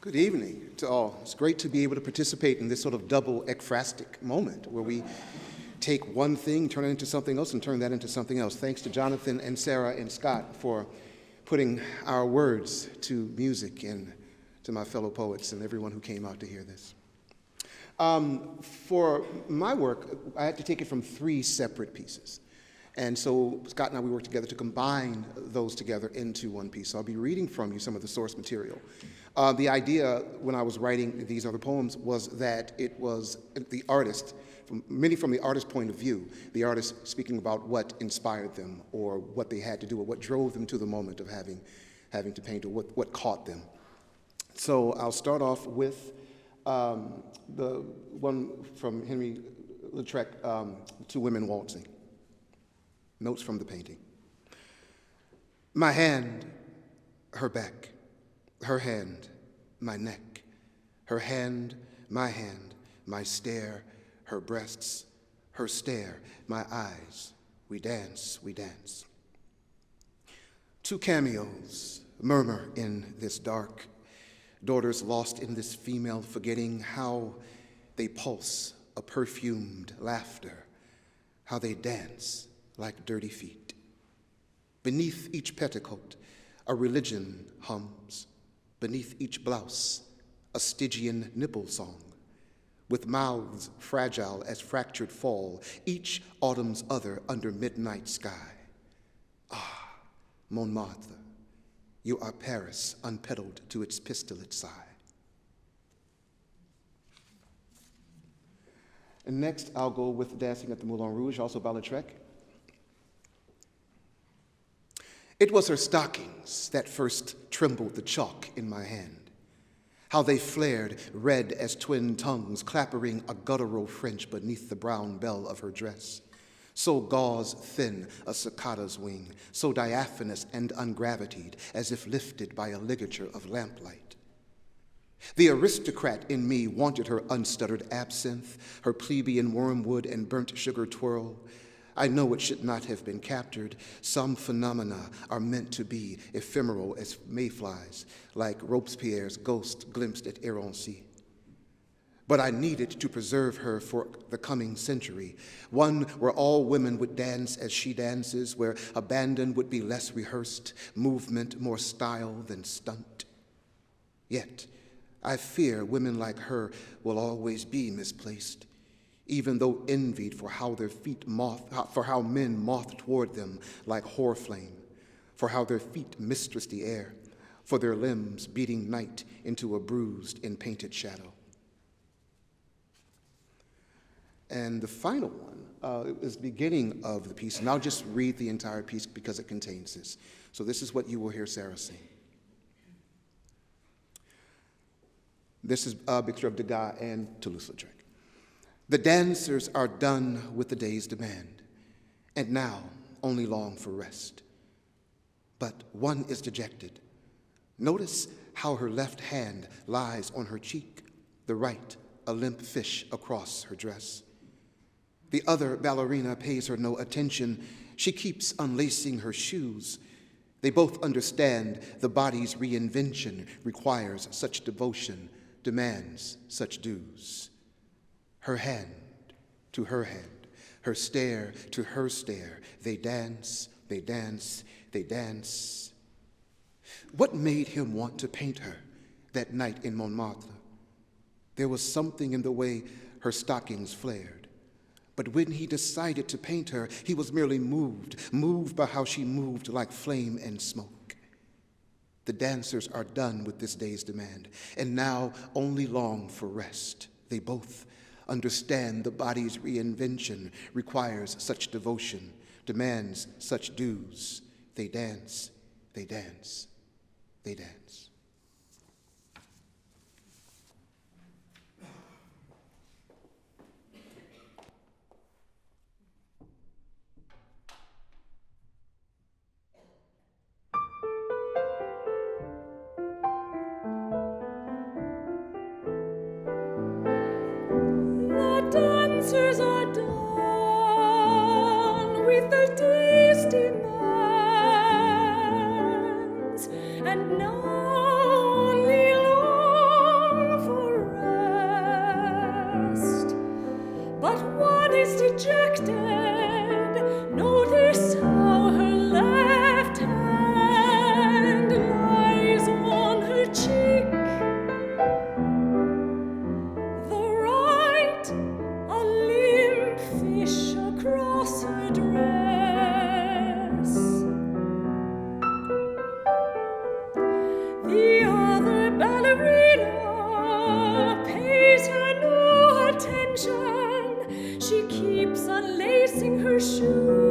Good evening to all. It's great to be able to participate in this sort of double ekphrastic moment where we take one thing, turn it into something else, and turn that into something else. Thanks to Jonathan and Sarah and Scott for putting our words to music and to my fellow poets and everyone who came out to hear this. For my work, I had to take it from three separate pieces. And so Scott and I, we worked together to combine those together into one piece. So I'll be reading from you some of the source material. The idea when I was writing these other poems was that it was the artist, many from the artist's point of view, the artist speaking about what inspired them or what they had to do or what drove them to the moment of having to paint or what caught them. So I'll start off with the one from Henry Lautrec, Two Women Waltzing. Notes from the painting. My hand, her back, her hand, my neck, her hand, my stare, her breasts, her stare, my eyes, we dance, we dance. Two cameos murmur in this dark, daughters lost in this female forgetting how they pulse a perfumed laughter, how they dance like dirty feet. Beneath each petticoat, a religion hums. Beneath each blouse, a Stygian nipple song. With mouths fragile as fractured fall, each autumn's other under midnight sky. Ah, Montmartre, you are Paris unpedaled to its pistolate side. And next, I'll go with Dancing at the Moulin Rouge, also by Lautrec. It was her stockings that first trembled the chalk in my hand, how they flared red as twin tongues, clappering a guttural French beneath the brown bell of her dress. So gauze thin a cicada's wing, so diaphanous and ungravitied, as if lifted by a ligature of lamplight. The aristocrat in me wanted her unstuttered absinthe, her plebeian wormwood and burnt sugar twirl. I know it should not have been captured. Some phenomena are meant to be ephemeral as mayflies, like Robespierre's ghost glimpsed at Errancy. But I needed to preserve her for the coming century, one where all women would dance as she dances, where abandon would be less rehearsed, movement more style than stunt. Yet, I fear women like her will always be misplaced, even though envied for how men moth toward them like hoar flame, for how their feet mistress the air, for their limbs beating night into a bruised and painted shadow. And the final one is the beginning of the piece, and I'll just read the entire piece because it contains this. So this is what you will hear Sarah sing. This is a mixture of Degas and Toulouse-Lautrec. The dancers are done with the day's demand, and now only long for rest. But one is dejected. Notice how her left hand lies on her cheek, the right a limp fish across her dress. The other ballerina pays her no attention. She keeps unlacing her shoes. They both understand the body's reinvention requires such devotion, demands such dues. Her hand to her hand, her stare to her stare. They dance, they dance, they dance. What made him want to paint her that night in Montmartre? There was something in the way her stockings flared. But when he decided to paint her, he was merely moved by how she moved like flame and smoke. The dancers are done with this day's demand, and now only long for rest. They both understand the body's reinvention requires such devotion, demands such dues. They dance, they dance, they dance. Dancers are done with the day's demands, and now only long The other ballerina pays her no attention. She keeps unlacing her shoes.